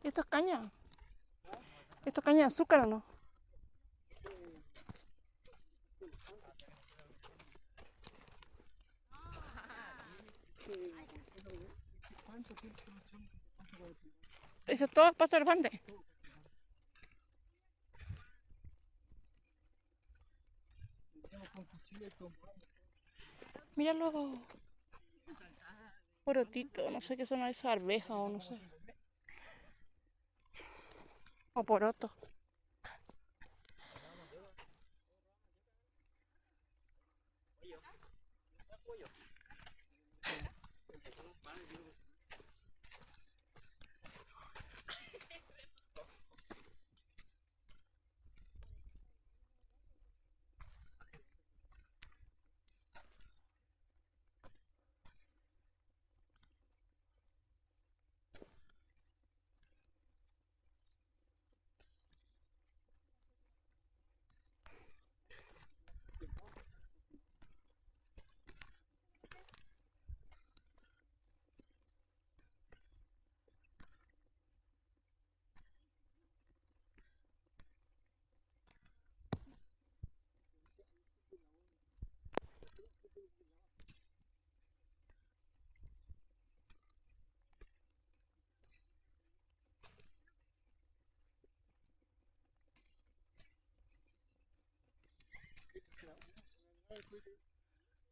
¿Esto es caña? ¿Esto es caña de azúcar o no? Eso todo es pasto elefante. Míralo. Porotito, no sé qué son esas arvejas o no sé. O poroto.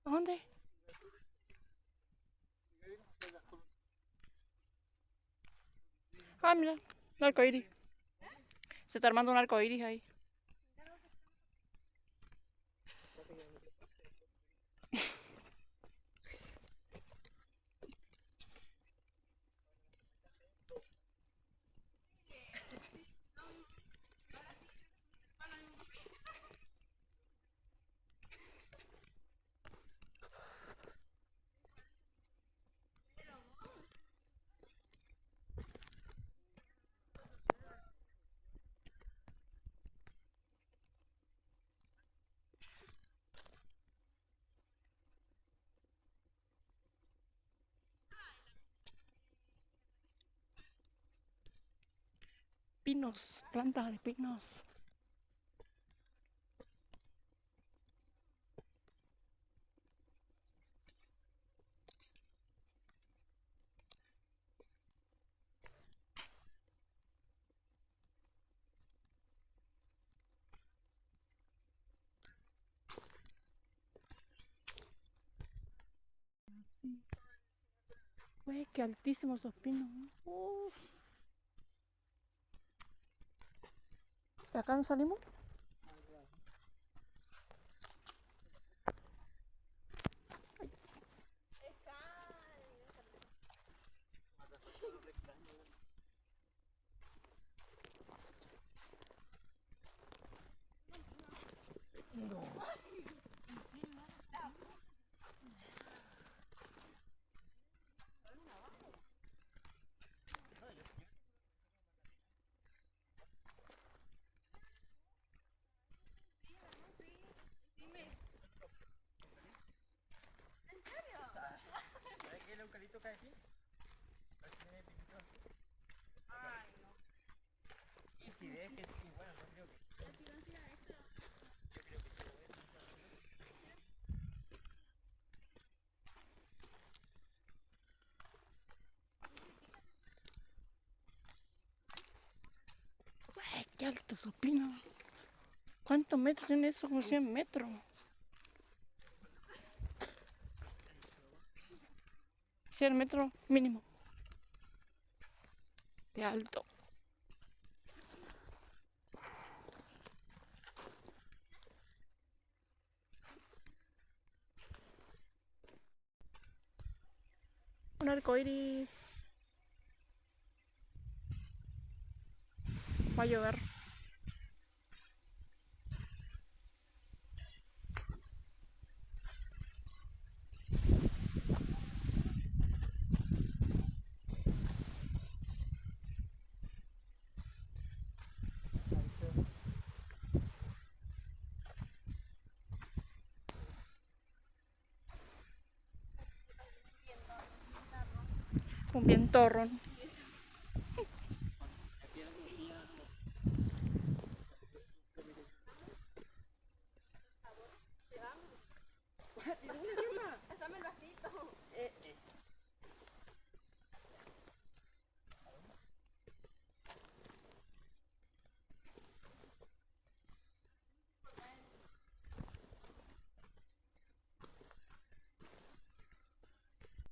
¿A dónde? Ah, mira, un arcoíris. Se está armando un arcoíris ahí. Pinos, plantas de pinos. Uy, qué altísimos esos pinos. ¿De acá no salimos? ¿Sabes qué el eucalipto cae aquí? Tiene piquitos así. Ay, no. Y si ves que sí, bueno, no creo que. Uy, qué altos esos pinos. ¿Cuántos metros tiene eso? Como 100 metros. 100 metros mínimo. De alto. Un arcoíris. Va a llover. Un vientorrón.